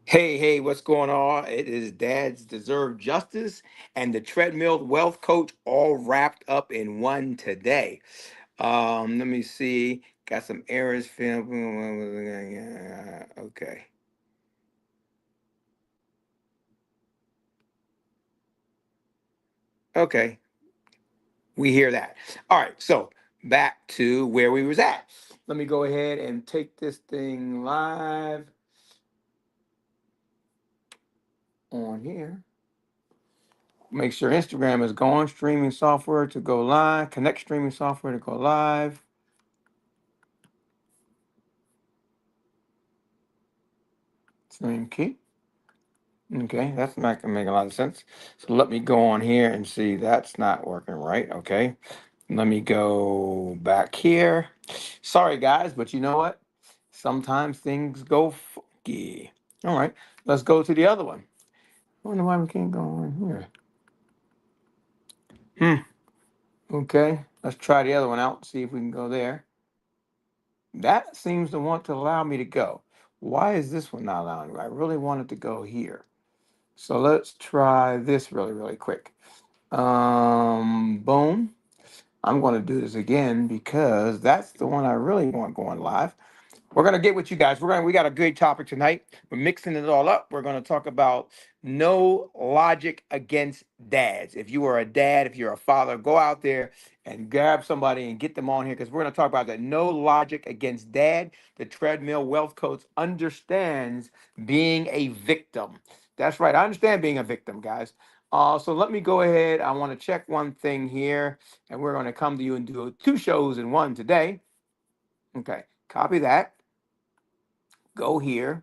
Hey, hey, what's going on? It is Dad's Deserve Justice and the Treadmill Wealth Coach all wrapped up in one today. Let me see. Got some errors. Okay. Okay. We hear that. All right. So back to where we was at. Let me go ahead and take this thing live on here. Make sure Instagram is going. Streaming software to go live. Connect streaming software to go live. Same key. Okay, that's not gonna make a lot of sense. So let me go on here and see that's not working right. Okay, let me go back here. Sorry guys, but you know what? Sometimes things go funky. All right, let's go to the other one. I wonder why we can't go on here. Okay, let's try the other one out. See if we can go there. That seems to want to allow me to go. Why is this one not allowing me? I really wanted to go here. So let's try this really quick. Boom. I'm going to do this again because that's the one I really want going live. We're going to get with you guys. We got a good topic tonight. We're mixing it all up. We're going to talk about no logic against dads. If you are a dad, if you're a father, go out there and grab somebody and get them on here because we're going to talk about that. No logic against dad. The Treadmill Wealth Coach understands being a victim. That's right. I understand being a victim, guys. So let me go ahead. I want to check one thing here, and we're going to come to you and do two shows in one today. Okay, copy that. Go here,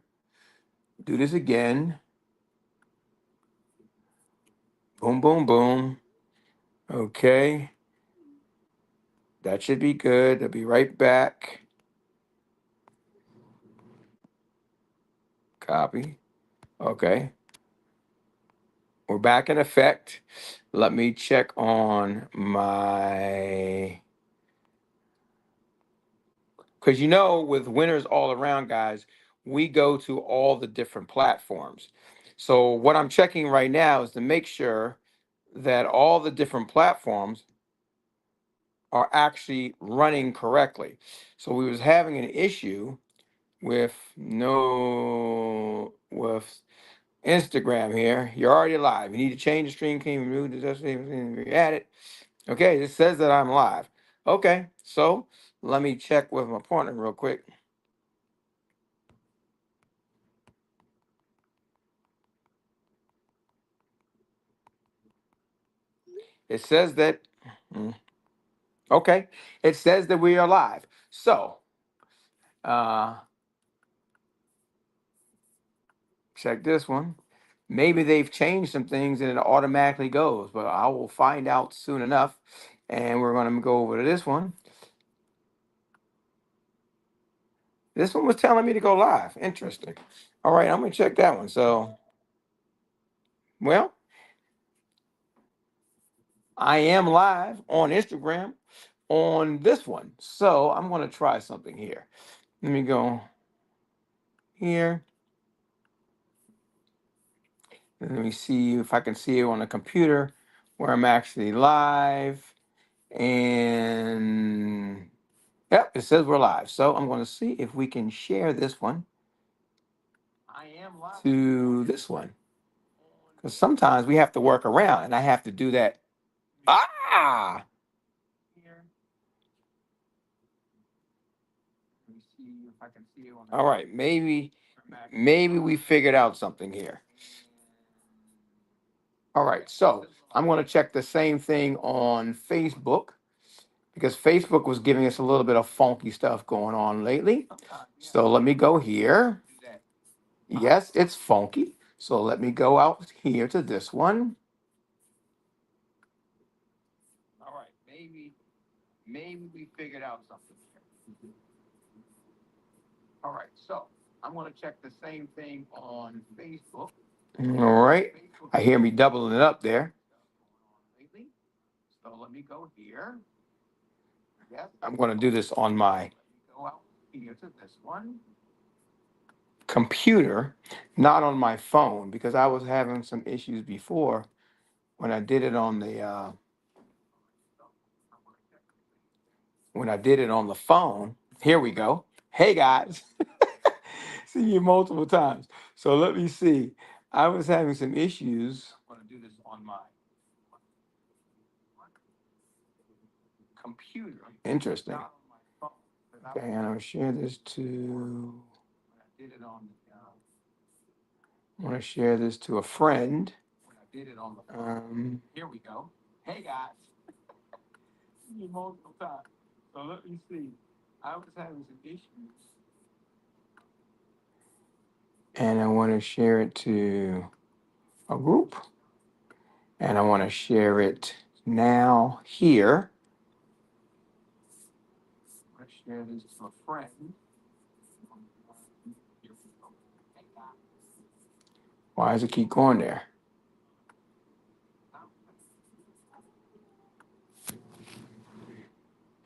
do this again. Boom, boom, boom. Okay, that should be good. I'll be right back. Copy. Okay, we're back in effect. Let me check on my. Because with winners all around, guys, we go to all the different platforms. So, what I'm checking right now is to make sure that all the different platforms are actually running correctly. So we was having an issue with no with Instagram here. You're already live. You need to change the stream key, remove the destination, add it. Okay, it says that I'm live. Okay, so let me check with my partner real quick. It says that mm, okay, it says that we are live. So uh check this one. Maybe they've changed some things and it automatically goes, but I will find out soon enough. And we're going to go over to this one. This one was telling me to go live. Interesting. All right, I'm going to check that one. So, well, I am live on Instagram on this one. So I'm going to try something here. Let me go here. Let me see if I can see it on the computer where I'm actually live. And yep, it says we're live. So I'm going to see if we can share this one to this one. Because sometimes we have to work around and I have to do that. Ah! All right, maybe we figured out something here. All right, so I'm going to check the same thing on Facebook because Facebook was giving us a little bit of funky stuff going on lately. So let me go here. Yes, it's funky. So let me go out here to this one. All right, maybe we figured out something here. All right, so I'm going to check the same thing on Facebook. All right, I hear me doubling it up there. So let me go here. Yes, I'm going to do this on my. Go out here to this one. computer, not on my phone, because I was having some issues before when I did it on the phone. Here we go. Hey guys, see you multiple times. So let me see. I was having some issues. I'm gonna do this on my computer. Interesting. Okay, and I'll share this to. I want to share this to a friend. Here we go. Hey guys, see you multiple times. So let me see. I was having some issues, and I want to share it to a group, and I want to share it now here. I'm going to share this to a friend. Why does it keep going there?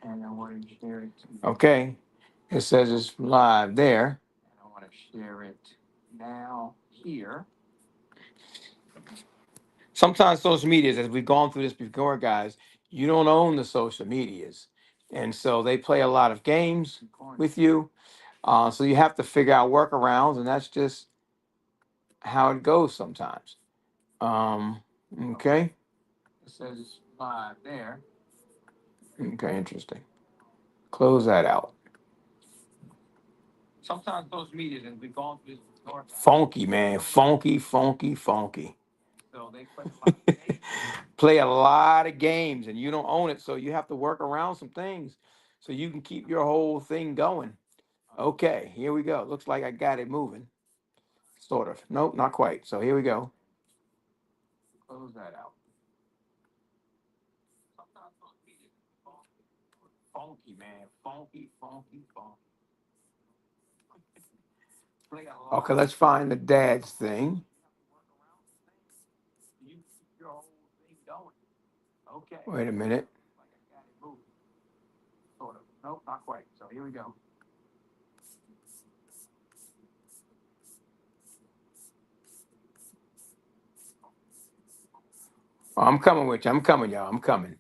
And I want to share it to. Okay, it says it's live there. And I want to share it now here. Sometimes social medias, as we've gone through this before, guys, you don't own the social medias. And so they play a lot of games with you. So you have to figure out workarounds, and that's just how it goes sometimes. Um, okay. It says live there. Okay, interesting. Close that out. Sometimes those medias, and we've gone through this before. Funky, man. Funky, funky, funky. So they play a lot of games, and you don't own it, so you have to work around some things so you can keep your whole thing going. Okay, here we go. Looks like I got it moving. Sort of. Nope, not quite. So here we go. Close that out. Funky, man. Funky, funky, funky. Okay, let's find the dad's thing. Wait a minute. Sort of. Nope, not quite. So here we go. I'm coming with you. I'm coming, y'all. I'm coming.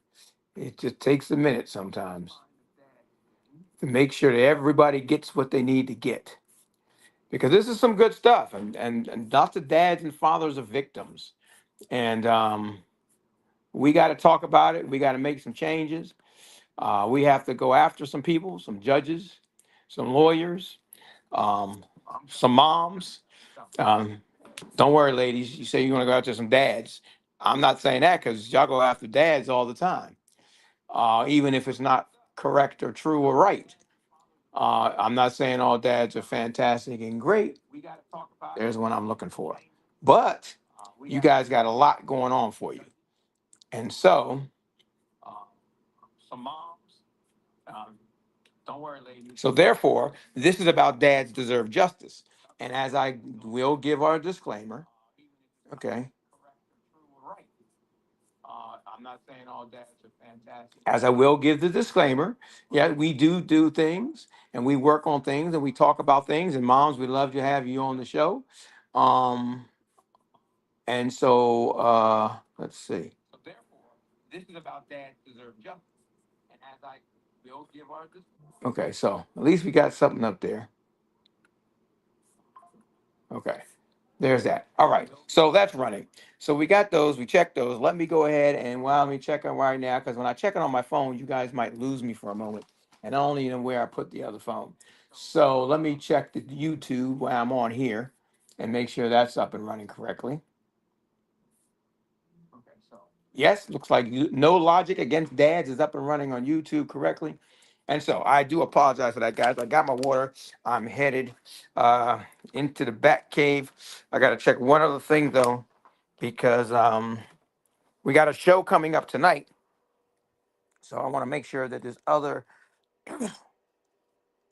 It just takes a minute sometimes to make sure that everybody gets what they need to get. Because this is some good stuff. And lots of dads and fathers are victims. And we got to talk about it. We got to make some changes. We have to go after some people, some judges, some lawyers, um, some moms. Um, don't worry, ladies. You say you're going to go after some dads. I'm not saying that because y'all go after dads all the time, even if it's not correct or true or right. I'm not saying all dads are fantastic and great. There's what I'm looking for. But you guys got a lot going on for you. And so, some moms, don't worry, ladies. So therefore, this is about dads deserve justice. And as I will give our disclaimer, okay. I'm not saying all dads are fantastic. As I will give the disclaimer, yeah, we do things and we work on things and we talk about things. And moms, we'd love to have you on the show. Um, and so let's see. So therefore, this is about dads deserve justice. And as I will give our disclaimer. Okay, so at least we got something up there. Okay. There's that. All right. So that's running. So we got those. We checked those. Let me go ahead and let me check on right now because when I check it on my phone, you guys might lose me for a moment, and I don't even know where I put the other phone. So let me check the YouTube while I'm on here, and make sure that's up and running correctly. Okay. So yes, looks like No Logic Against Dads is up and running on YouTube correctly. And so I do apologize for that, guys. I got my water. I'm headed uh, into the back cave. I got to check one other thing, though, because we got a show coming up tonight. So I want to make sure that this other,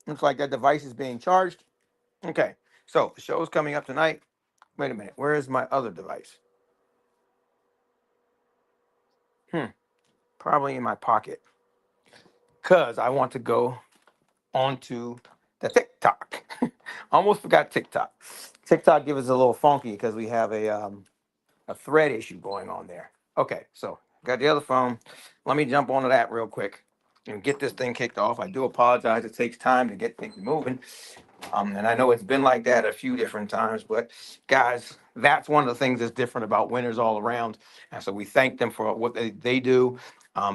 looks like that device is being charged. Okay. So the show's coming up tonight. Wait a minute. Where is my other device? Probably in my pocket. Because I want to go onto the TikTok. Almost forgot TikTok. TikTok give us a little funky because we have a thread issue going on there. Okay, so got the other phone. Let me jump onto that real quick and get this thing kicked off. I do apologize. It takes time to get things moving. And I know it's been like that a few different times, but guys, that's one of the things that's different about Winners All Around. And so we thank them for what they do.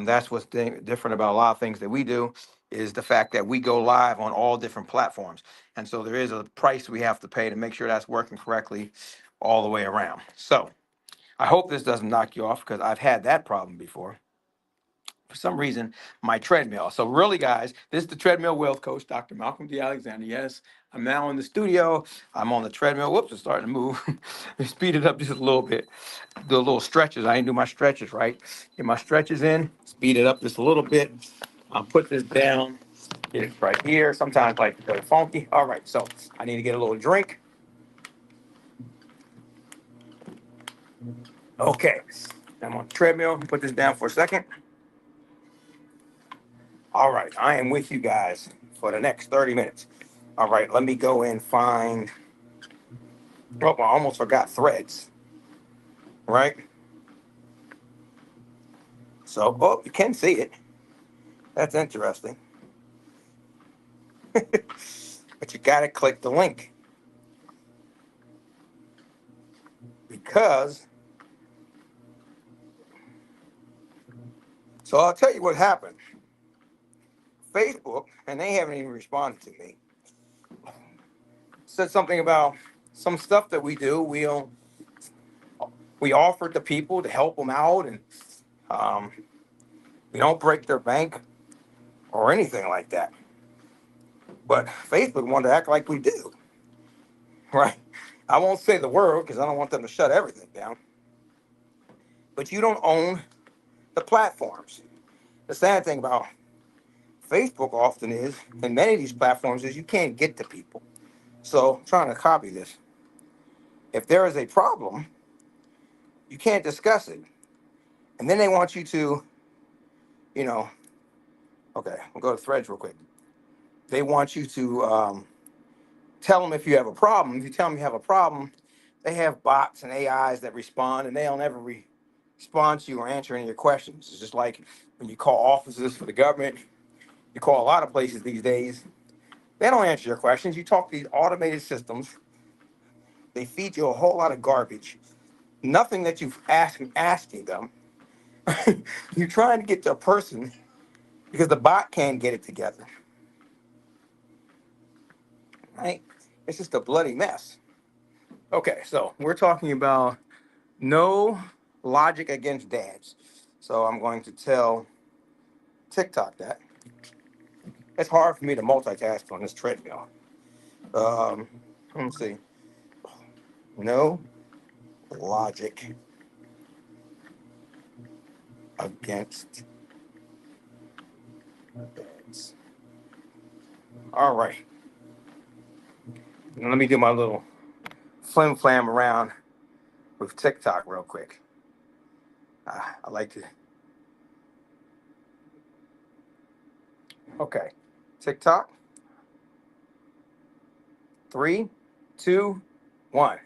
That's what's different about a lot of things that we do is the fact that we go live on all different platforms. And so there is a price we have to pay to make sure that's working correctly all the way around. So I hope this doesn't knock you off because I've had that problem before. For some reason, my treadmill. So really, guys, this is the Treadmill Wealth Coach, Dr. Malcolm D. Alexander. Yes, I'm now in the studio. I'm on the treadmill. Whoops, it's starting to move. Speed it up just a little bit. Do a little stretches. I didn't do my stretches right. Get my stretches in. Speed it up just a little bit. I'll put this down. Get it right here. Sometimes like it's very funky. All right, so I need to get a little drink. Okay, I'm on the treadmill. Put this down for a second. All right, I am with you guys for the next 30 minutes. All right, let me go and find. Oh, I almost forgot threads, right? So, oh, you can see it. That's interesting. But you got to click the link because. So I'll tell you what happened. Facebook, and they haven't even responded to me, said something about some stuff that we do. We offered to people to help them out, and um, we don't break their bank or anything like that. But Facebook wanted to act like we do, right? I won't say the word because I don't want them to shut everything down. But you don't own the platforms. The sad thing about Facebook often is, and many of these platforms, is you can't get to people. So I'm trying to copy this. If there is a problem, you can't discuss it. And then they want you to, you know, okay, we'll go to threads real quick. They want you to tell them if you have a problem. If you tell them you have a problem, they have bots and AIs that respond, and they'll never respond to you or answer any of your questions. It's just like when you call offices for the government, you call a lot of places these days, they don't answer your questions. You talk to these automated systems, they feed you a whole lot of garbage. Nothing that you've asking them. You're trying to get to a person because the bot can't get it together. Right? It's just a bloody mess. Okay, so we're talking about no logic against dads. So I'm going to tell TikTok that. It's hard for me to multitask on this treadmill. Let me see. No logic against dads. All right. Now let me do my little flim flam around with TikTok real quick. I like to. Okay. TikTok. 3, 2, 1.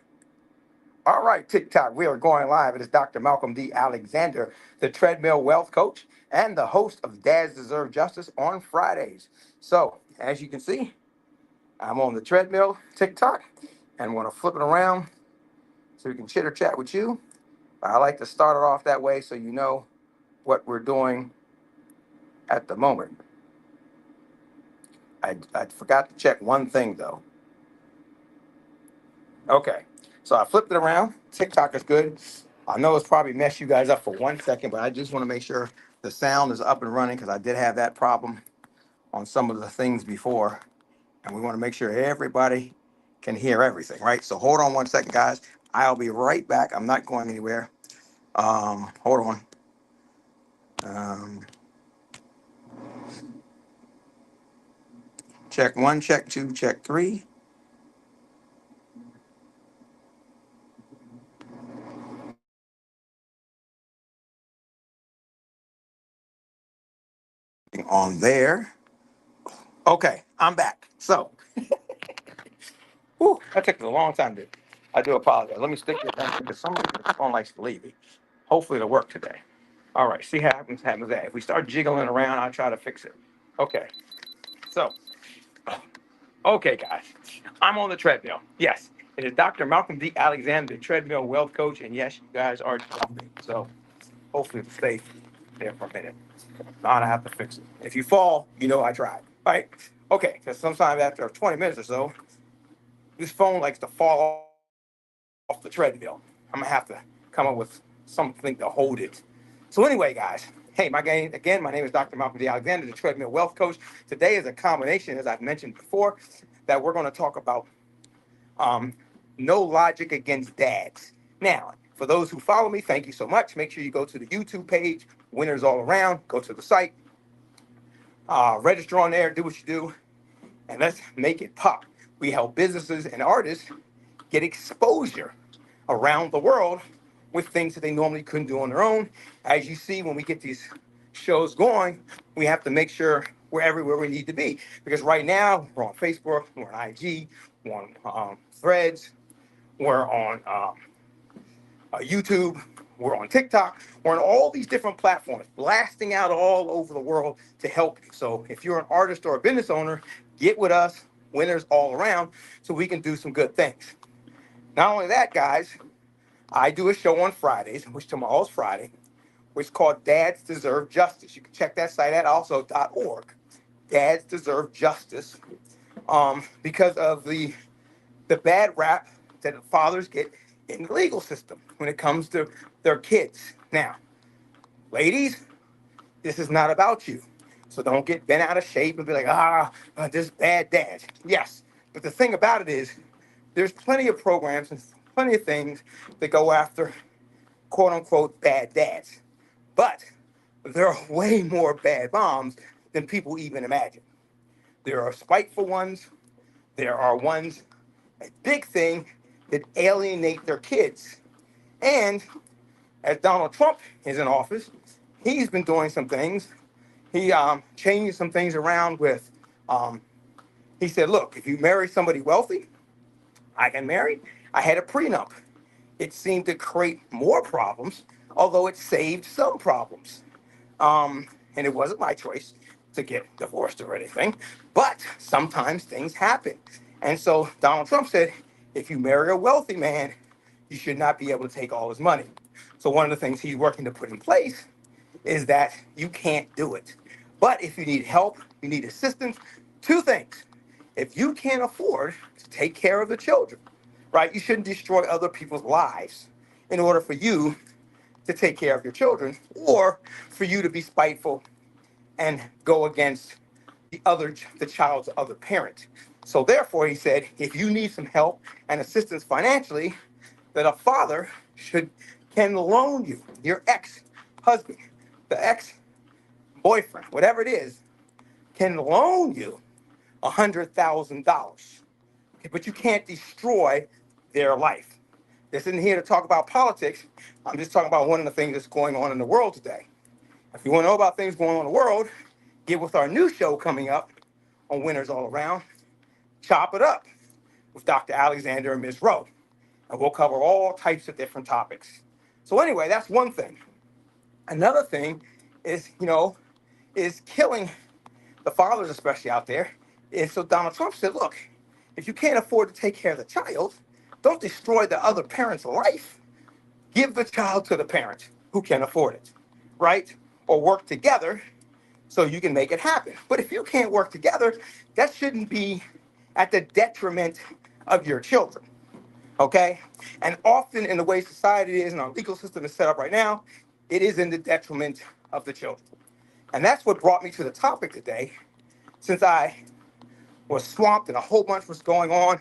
All right, TikTok, we are going live. It is Dr. Malcolm D. Alexander, the Treadmill Wealth Coach and the host of Dads Deserve Justice on Fridays. So, as you can see, I'm on the treadmill TikTok and want to flip it around so we can chitter chat with you. I like to start it off that way so you know what we're doing at the moment. I forgot to check one thing though. Okay, so I flipped it around. TikTok is good. I know it's probably messed you guys up for 1 second, but I just want to make sure the sound is up and running because I did have that problem on some of the things before. And we want to make sure everybody can hear everything, right? So hold on 1 second, guys. I'll be right back. I'm not going anywhere. Hold on. Um, check one, check two, check three. On there. Okay, I'm back. So Whew, that took a long time to. I do apologize. Let me stick it down because somebody the phone likes to leave me. Hopefully it'll work today. All right, see how happens that. If we start jiggling around, I'll try to fix it. Okay, so, okay, guys, I'm on the treadmill. Yes, it is Dr. Malcolm D. Alexander, the treadmill wealth coach, and yes, you guys are jumping. So hopefully it'll stay there for a minute. Not I have to fix it. If you fall, you know I tried. Right? Okay, because sometimes after 20 minutes or so, this phone likes to fall off the treadmill. I'm gonna have to come up with something to hold it. So anyway, guys, hey, my name is Dr. Malcolm D. Alexander, the treadmill wealth coach. Today is a combination, as I've mentioned before, that we're going to talk about um, no logic against dads. Now, for those who follow me, thank you so much. Make sure you go to the YouTube page, Winners All Around. Go to the site, register on there, do what you do, and let's make it pop. We help businesses and artists get exposure around the world with things that they normally couldn't do on their own. As you see, when we get these shows going, we have to make sure we're everywhere we need to be. Because right now, we're on Facebook, we're on IG, we're on Threads, we're on YouTube, we're on TikTok, we're on all these different platforms, blasting out all over the world to help you. So if you're an artist or a business owner, get with us, Winners All Around, so we can do some good things. Not only that, guys, I do a show on Fridays, which tomorrow's Friday, which is called Dads Deserve Justice. You can check that site at also.org. Dads Deserve Justice, because of the bad rap that fathers get in the legal system when it comes to their kids. Now, ladies, this is not about you. So don't get bent out of shape and be like, this bad dad. Yes, but the thing about it is, there's plenty of programs and plenty of things that go after quote unquote bad dads. But there are way more bad moms than people even imagine. There are spiteful ones. There are ones, a big thing, that alienate their kids. And as Donald Trump is in office, he's been doing some things. He changed some things around with, he said, look, if you marry somebody wealthy, I can marry. I had a prenup. It seemed to create more problems, although it saved some problems. And it wasn't my choice to get divorced or anything, but sometimes things happen. And so Donald Trump said, if you marry a wealthy man, you should not be able to take all his money. So one of the things he's working to put in place is that you can't do it. But if you need help, you need assistance, two things. If you can't afford to take care of the children, right, you shouldn't destroy other people's lives in order for you to take care of your children or for you to be spiteful and go against the child's other parent. So therefore, he said, if you need some help and assistance financially, that a father can loan you, your ex-husband, the ex-boyfriend, whatever it is, can loan you $100,000. But you can't destroy their life. This isn't here to talk about politics. I'm just talking about one of the things that's going on in the world today. If you want to know about things going on in the world, get with our new show coming up on Winners All Around, Chop It Up with Dr. Alexander and Ms. Rowe. And we'll cover all types of different topics. So anyway, that's one thing. Another thing is, is killing the fathers, especially out there. And so Donald Trump said, look, if you can't afford to take care of the child, don't destroy the other parent's life. Give the child to the parent who can afford it, right? Or work together so you can make it happen. But if you can't work together, that shouldn't be at the detriment of your children, okay? And often in the way society is and our legal system is set up right now, it is in the detriment of the children. And that's what brought me to the topic today, since I was swamped and a whole bunch was going on,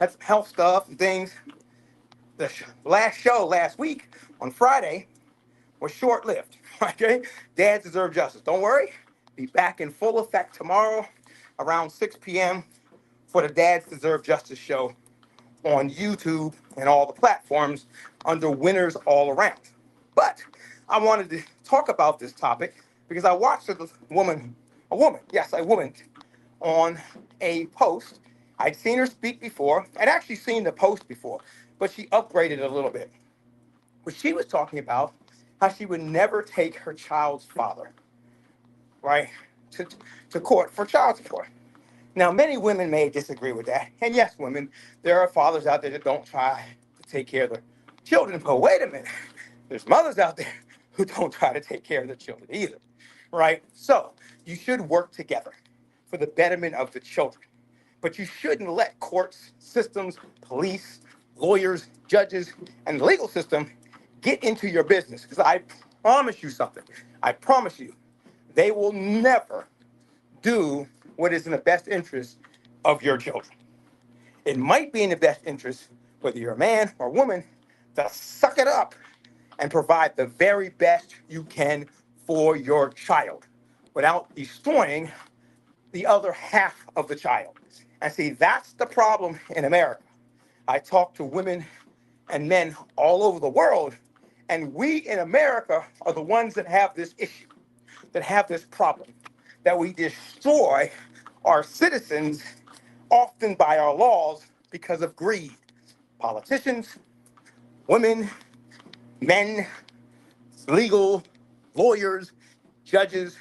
had some health stuff and things. The last show last week on Friday was short-lived, okay? Dads Deserve Justice. Don't worry, be back in full effect tomorrow around 6 p.m. for the Dads Deserve Justice show on YouTube and all the platforms under Winners All Around. But I wanted to talk about this topic because I watched a woman, on a post, I'd seen her speak before. I'd actually seen the post before, but she upgraded a little bit. But she was talking about how she would never take her child's father, right, to, to court for child support. Now, many women may disagree with that. And yes, women, there are fathers out there that don't try to take care of their children. But wait a minute, there's mothers out there who don't try to take care of their children either, right? So you should work together for the betterment of the children. But you shouldn't let courts, systems, police, lawyers, judges, and the legal system get into your business. Because I promise you something. I promise you, they will never do what is in the best interest of your children. It might be in the best interest, whether you're a man or a woman, to suck it up and provide the very best you can for your child without destroying the other half of the child. And see, that's the problem in America. I talk to women and men all over the world, and we in America are the ones that have this issue, that have this problem, that we destroy our citizens often by our laws because of greed. Politicians, women, men, legal, lawyers, judges,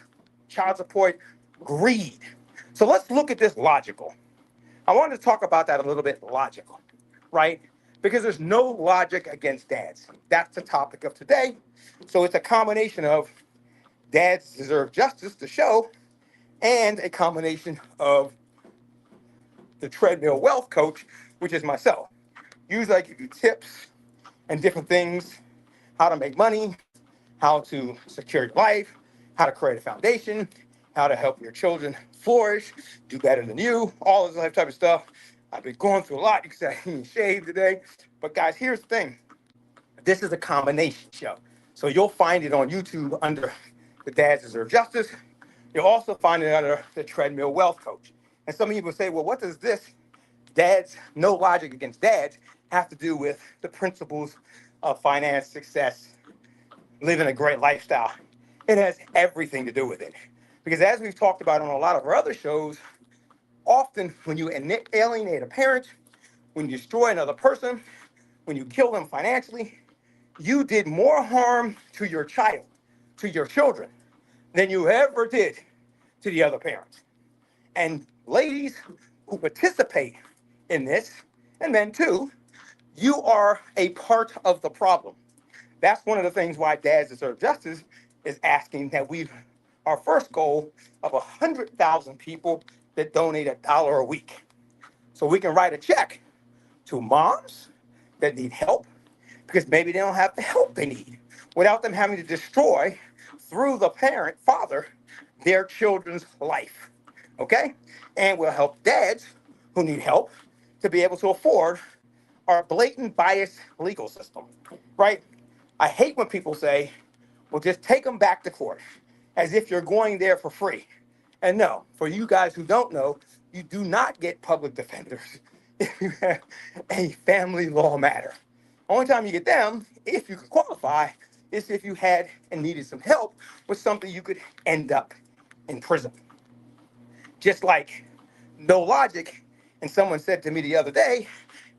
child support, greed. So let's look at this logical. I wanted to talk about that a little bit logical, right? Because there's no logic against dads. That's the topic of today. So it's a combination of dads deserve justice, the show, and a combination of the treadmill wealth coach, which is myself. Usually I give you tips and different things, how to make money, how to secure your life, how to create a foundation, how to help your children flourish, do better than you, all this type of stuff. I've been going through a lot. You can say I didn't shave today. But guys, here's the thing. This is a combination show. So you'll find it on YouTube under the Dads Deserve Justice. You'll also find it under the Treadmill Wealth Coach. And some of you will say, well, what does this dads, no logic against dads, have to do with the principles of finance, success, living a great lifestyle? It has everything to do with it. Because as we've talked about on a lot of our other shows, often when you alienate a parent, when you destroy another person, when you kill them financially, you did more harm to your child, to your children, than you ever did to the other parent. And ladies who participate in this, and men too, you are a part of the problem. That's one of the things why Dads Deserve Justice is asking that our first goal of 100,000 people that donate $1 a week. So we can write a check to moms that need help because maybe they don't have the help they need without them having to destroy through the parent, father, their children's life. Okay? And we'll help dads who need help to be able to afford our blatant bias legal system, right? I hate when people say, well, just take them back to court as if you're going there for free. And no, for you guys who don't know, you do not get public defenders if you have a family law matter. Only time you get them, if you can qualify, is if you had and needed some help with something you could end up in prison. Just like no logic. And someone said to me the other day,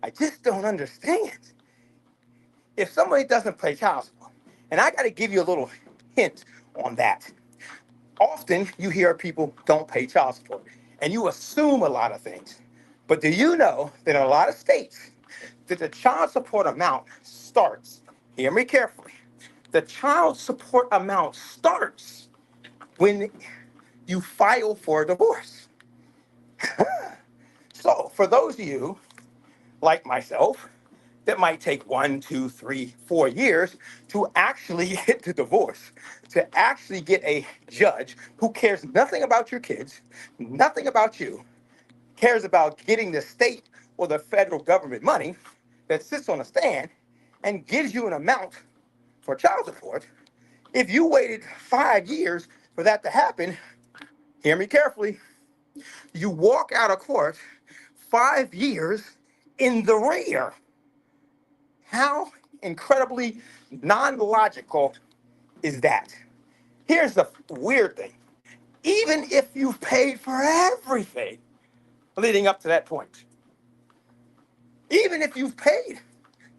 I just don't understand. If somebody doesn't pay child support, and I got to give you a little hint on that. Often you hear people don't pay child support, and you assume a lot of things. But do you know that in a lot of states, that the child support amount starts, hear me carefully, the child support amount starts when you file for a divorce. So for those of you like myself that might take 1, 2, 3, 4 years to actually get the divorce, to actually get a judge who cares nothing about your kids, nothing about you, cares about getting the state or the federal government money that sits on a stand and gives you an amount for child support. If you waited 5 years for that to happen, hear me carefully, you walk out of court 5 years in the rear. How incredibly non-logical is that? Here's the weird thing. Even if you've paid for everything leading up to that point, Even if you've paid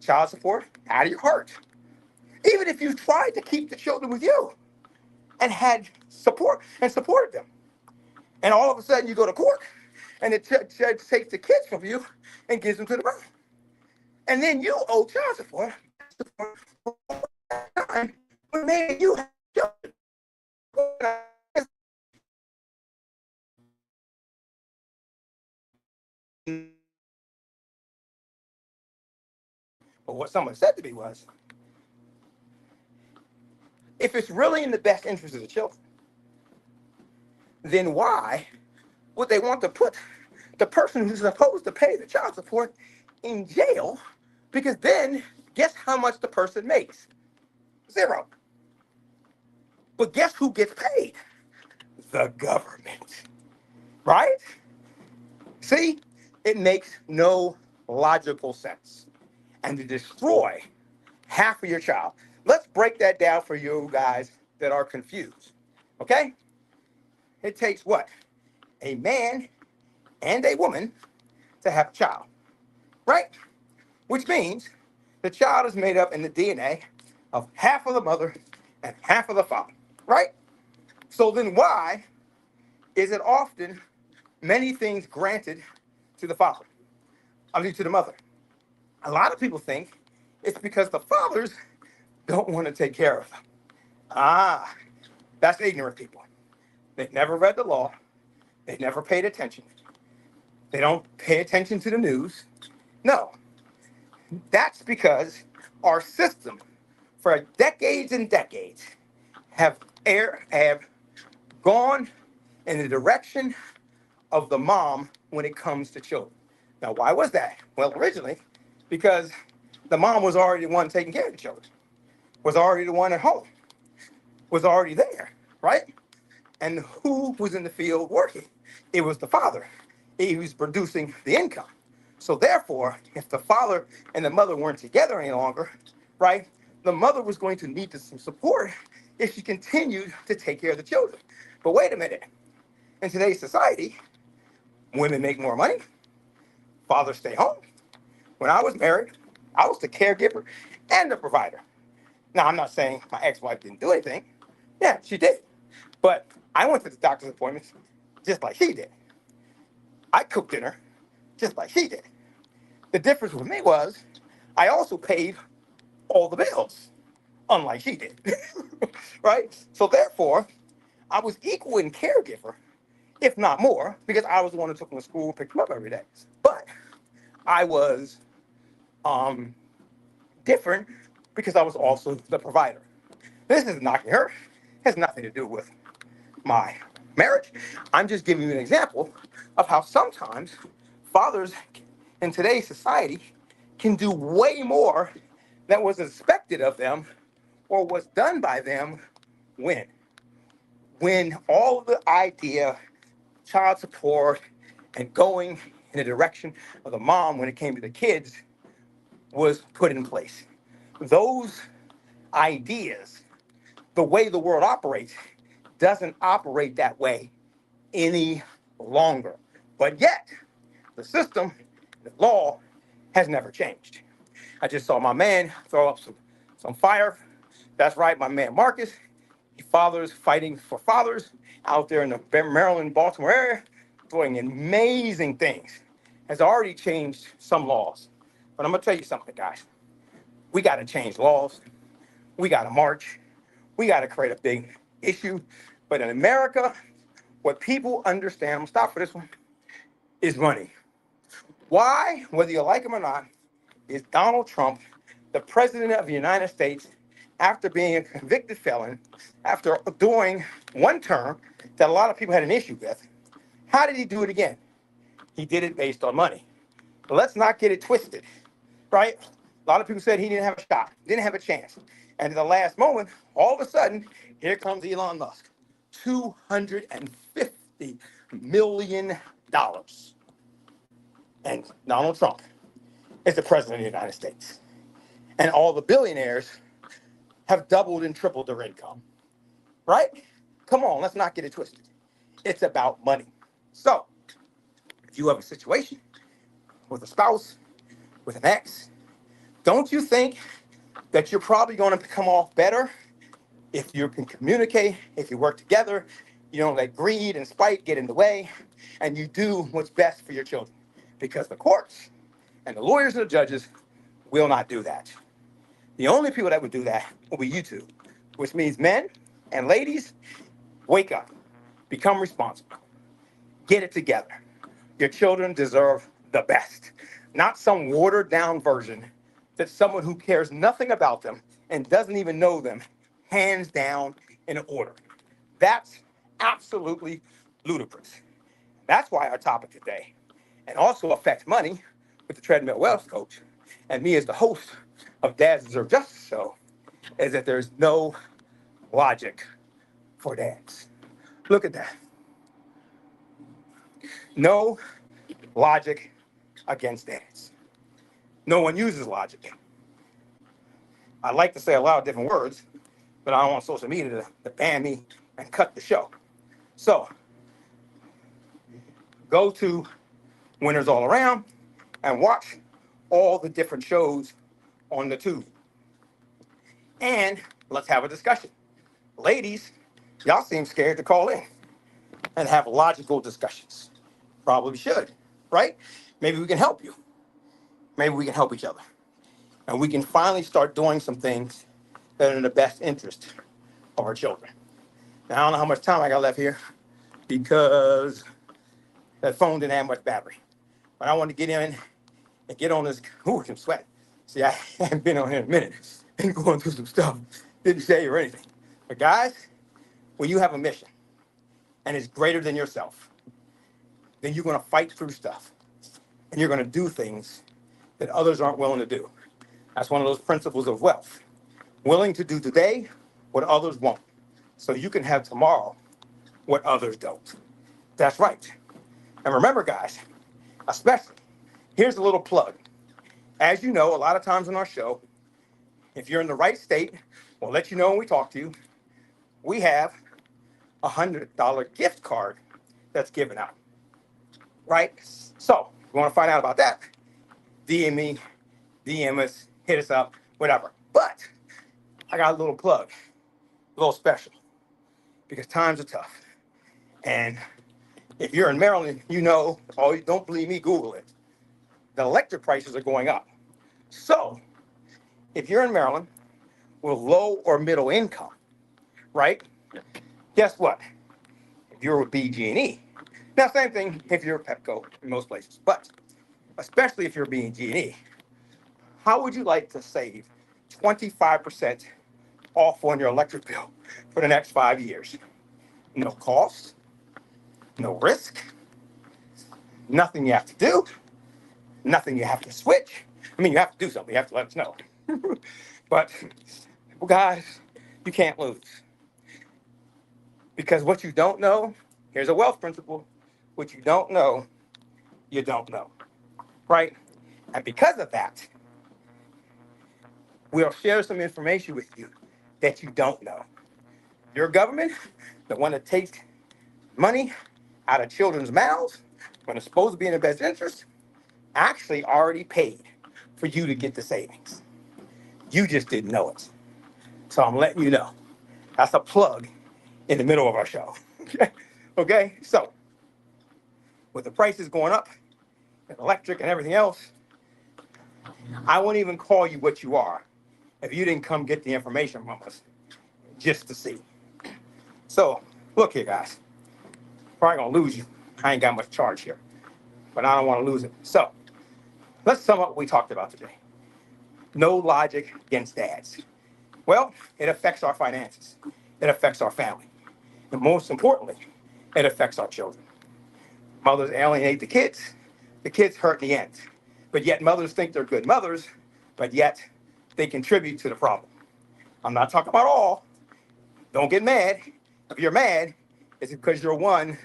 child support out of your heart, even if you've tried to keep the children with you and had support and supported them, and all of a sudden you go to court and the judge takes the kids from you and gives them to the mom. And then you owe child support for time when maybe you have children. But what someone said to me was, if it's really in the best interest of the children, then why would they want to put the person who's supposed to pay the child support in jail? Because then, guess how much the person makes? Zero. But guess who gets paid? The government, right? See, it makes no logical sense. And to destroy half of your child, let's break that down for you guys that are confused, okay? It takes what? A man and a woman to have a child, right? Which means the child is made up in the DNA of half of the mother and half of the father, right? So then why is it often many things granted to the father? I mean, to the mother. A lot of people think it's because the fathers don't want to take care of them. Ah, that's ignorant people. They've never read the law. They've never paid attention. They don't pay attention to the news. No, that's because our system for decades and decades have gone in the direction of the mom when it comes to children. Now, why was that? Well, originally, because the mom was already the one taking care of the children, was already the one at home, was already there, right? And who was in the field working? It was the father. He was producing the income. So therefore, if the father and the mother weren't together any longer, right, the mother was going to need some support if she continued to take care of the children. But wait a minute. In today's society, women make more money, fathers stay home. When I was married, I was the caregiver and the provider. Now, I'm not saying my ex-wife didn't do anything. Yeah, she did. But I went to the doctor's appointments just like she did. I cooked dinner just like she did. The difference with me was I also paid all the bills, unlike she did. Right? So therefore, I was equal in caregiver, if not more, because I was the one who took them to school and picked them up every day. But I was different because I was also the provider. This is knocking her. It has nothing to do with my marriage. I'm just giving you an example of how sometimes fathers in today's society can do way more than was expected of them or was done by them when all the idea, child support, and going in the direction of the mom when it came to the kids was put in place. Those ideas, the way the world operates, doesn't operate that way any longer. But yet, the system, the law, has never changed. I just saw my man throw up some fire. That's right, my man Marcus. Fathers fighting for fathers out there in the Maryland, Baltimore area, doing amazing things. Has already changed some laws. But I'm gonna tell you something, guys. We gotta change laws. We gotta march. We gotta create a big issue. But in America, what people understand, I'm gonna stop for this one, is money. Why, whether you like him or not, is Donald Trump the president of the United States after being a convicted felon, after doing one term that a lot of people had an issue with? How did he do it again? He did it based on money. But let's not get it twisted, right? A lot of people said he didn't have a shot, didn't have a chance. And at the last moment, all of a sudden, here comes Elon Musk. $250 million. And Donald Trump is the president of the United States. And all the billionaires have doubled and tripled their income, right? Come on, let's not get it twisted. It's about money. So, if you have a situation with a spouse, with an X. Don't you think that you're probably going to come off better if you can communicate, if you work together, you don't let greed and spite get in the way, and you do what's best for your children? Because the courts and the lawyers and the judges will not do that. The only people that would do that will be you two, which means men and ladies, wake up, become responsible, get it together. Your children deserve the best, not some watered down version that someone who cares nothing about them and doesn't even know them hands down in an order. That's absolutely ludicrous. That's why our topic today, and also affects money with the Treadmill Wealth Coach, and me as the host of Dads Deserve Justice show, is that there's no logic for dads. Look at that. No logic against dads. No one uses logic. I like to say a lot of different words, but I don't want social media to ban me and cut the show. So go to Winners All Around and watch all the different shows on the tube. And let's have a discussion. Ladies, y'all seem scared to call in and have logical discussions. Probably should, right? Maybe we can help you. Maybe we can help each other. And we can finally start doing some things that are in the best interest of our children. Now, I don't know how much time I got left here because that phone didn't have much battery. But I want to get in and get on this. Ooh, I'm sweating. See, I haven't been on here in a minute. Been going through some stuff. Didn't say or anything. But guys, when you have a mission and it's greater than yourself, then you're going to fight through stuff. And you're going to do things that others aren't willing to do. That's one of those principles of wealth. Willing to do today what others won't. So you can have tomorrow what others don't. That's right. And remember, guys, especially, here's a little plug. As you know, a lot of times on our show, if you're in the right state, we'll let you know when we talk to you. We have a $100 gift card that's given out, right? So if you want to find out about that, DM me, DM us, hit us up, whatever. But I got a little plug, a little special, because times are tough. And if you're in Maryland, you know, oh, don't believe me, Google it. The electric prices are going up. So if you're in Maryland with low or middle income, right? Guess what? If you're with BG&E, now same thing if you're Pepco in most places, but especially if you're BG&E, how would you like to save 25% off on your electric bill for the next 5 years? No cost, no risk, nothing you have to do, nothing you have to switch. I mean, you have to do something. You have to let us know. But, well, guys, you can't lose. Because what you don't know, here's a wealth principle. What you don't know, you don't know. Right? And because of that, we'll share some information with you that you don't know. Your government, the one that takes money out of children's mouths when it's supposed to be in their best interest, actually already paid for you to get the savings. You just didn't know it. So I'm letting you know. That's a plug in the middle of our show. Okay? So, with the prices going up, and electric and everything else, I won't even call you what you are if you didn't come get the information from us just to see. So, look here, guys. Probably gonna lose you. I ain't got much charge here, but I don't want to lose it. So, let's sum up what we talked about today. No logic against dads. Well, it affects our finances. It affects our family. And most importantly, it affects our children. Mothers alienate the kids hurt in the end. But yet mothers think they're good mothers, but yet they contribute to the problem. I'm not talking about all. Don't get mad. If you're mad, it's because you're one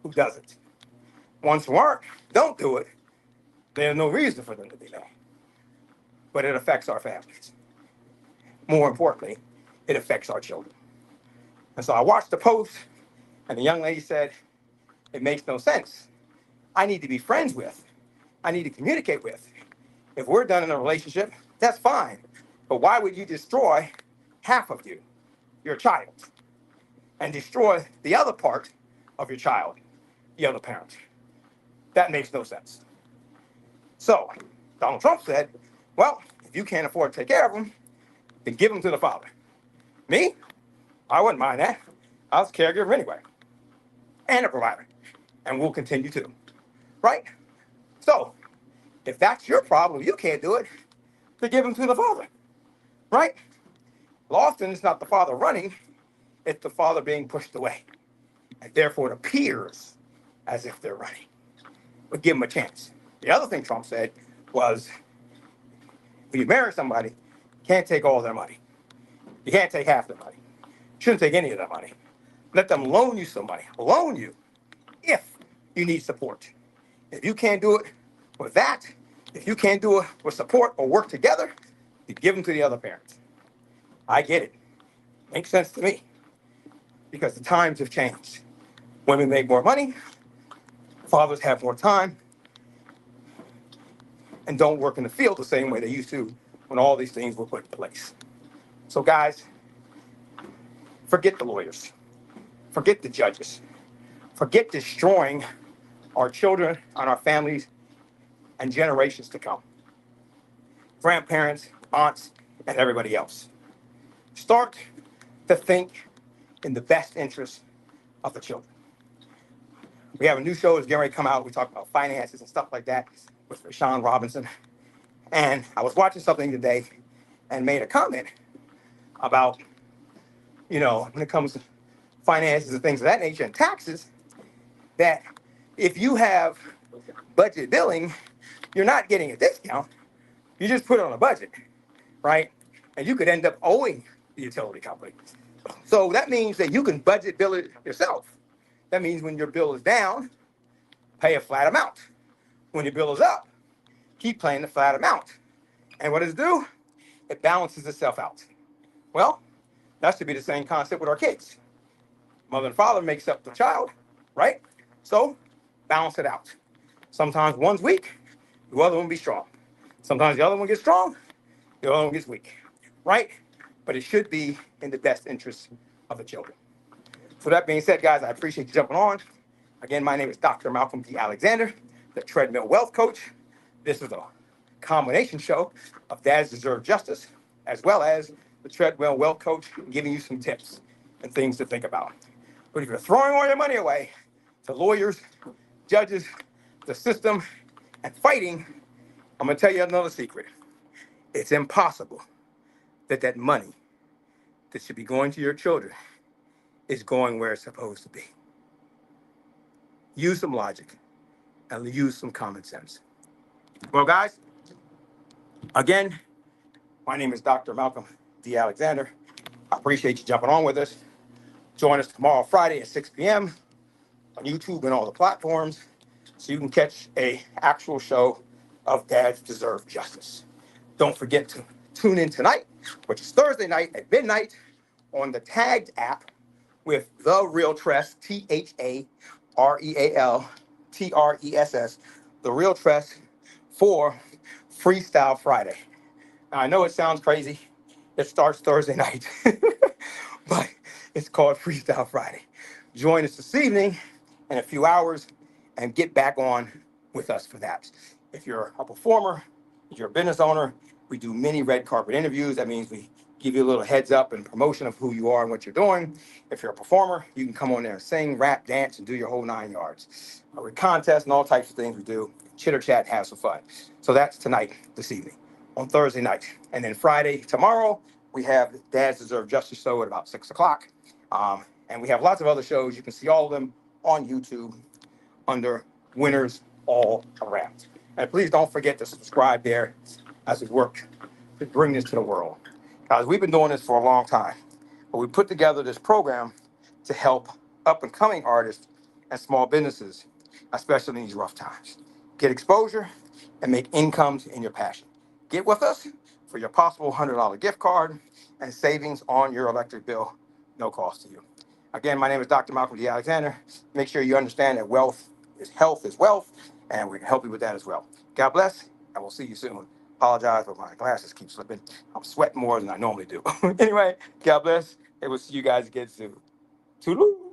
who doesn't. Ones who aren't, don't do it. There's no reason for them to be mad. But it affects our families. More importantly, it affects our children. And so I watched the post, and the young lady said, it makes no sense. I need to be friends with. I need to communicate with. If we're done in a relationship, that's fine. But why would you destroy half of you, your child, and destroy the other part of your child, the other parent? That makes no sense. So Donald Trump said, well, if you can't afford to take care of them, then give them to the father. Me? I wouldn't mind that. I was a caregiver anyway, and a provider, and we'll continue to, right? So if that's your problem, you can't do it, then give them to the father, right? Often it's not the father running, it's the father being pushed away. And therefore it appears as if they're running. But give them a chance. The other thing Trump said was, if you marry somebody, you can't take all their money. You can't take half their money. You shouldn't take any of their money. Let them loan you some money. Loan you if you need support. If you can't do it with that, if you can't do it with support or work together, you give them to the other parent. I get it. Makes sense to me. Because the times have changed. Women make more money, fathers have more time, and don't work in the field the same way they used to when all these things were put in place. So guys, forget the lawyers, forget the judges, forget destroying our children and our families and generations to come. Grandparents, aunts, and everybody else. Start to think in the best interest of the children. We have a new show that's getting ready to come out. We talk about finances and stuff like that with Rashawn Robinson. And I was watching something today and made a comment about, when it comes to finances and things of that nature and taxes, that if you have budget billing, you're not getting a discount. You just put it on a budget, right? And you could end up owing the utility company. So that means that you can budget bill it yourself. That means when your bill is down, pay a flat amount. When your bill is up, keep paying the flat amount. And what does it do? It balances itself out. Well, that should be the same concept with our kids. Mother and father makes up the child, right? So balance it out. Sometimes one's weak, the other one be strong. Sometimes the other one gets strong, the other one gets weak, right? But it should be in the best interest of the children. So that being said, guys, I appreciate you jumping on. Again, my name is Dr. Malcolm D. Alexander, the Treadmill Wealth Coach. This is a combination show of Dads Deserve Justice, as well as the Treadmill Wealth Coach, giving you some tips and things to think about. But if you're throwing all your money away to lawyers, judges, the system, and fighting, I'm going to tell you another secret. It's impossible that money that should be going to your children is going where it's supposed to be. Use some logic and use some common sense. Well, guys, again, my name is Dr. Malcolm D. Alexander. I appreciate you jumping on with us. Join us tomorrow, Friday at 6 p.m. on YouTube and all the platforms so you can catch a actual show of Dads Deserve Justice. Don't forget to tune in tonight, which is Thursday night at midnight on the Tagged app with The Real Tress, THAREALTRESS, The Real Tress for Freestyle Friday. Now, I know it sounds crazy. It starts Thursday night, but it's called Freestyle Friday. Join us this evening in a few hours and get back on with us for that. If you're a performer, if you're a business owner, we do mini red carpet interviews. That means we give you a little heads up and promotion of who you are and what you're doing. If you're a performer, you can come on there and sing, rap, dance, and do your whole 9 yards. With contests and all types of things we do, chitter chat, have some fun. So that's tonight, this evening, on Thursday night. And then Friday, tomorrow, we have Dads Deserve Justice show at about 6 o'clock. And we have lots of other shows. You can see all of them on YouTube under Winners All Around. And please don't forget to subscribe there as we work to bring this to the world. Guys, we've been doing this for a long time, but we put together this program to help up-and-coming artists and small businesses, especially in these rough times. Get exposure and make incomes in your passion. Get with us for your possible $100 gift card and savings on your electric bill, no cost to you. Again, my name is Dr. Malcolm D. Alexander. Make sure you understand that health is wealth, and we can help you with that as well. God bless, and we'll see you soon Apologize, but my glasses keep slipping. I'm sweating more than I normally do. Anyway, God bless. And we'll see you guys again soon. Toodaloo.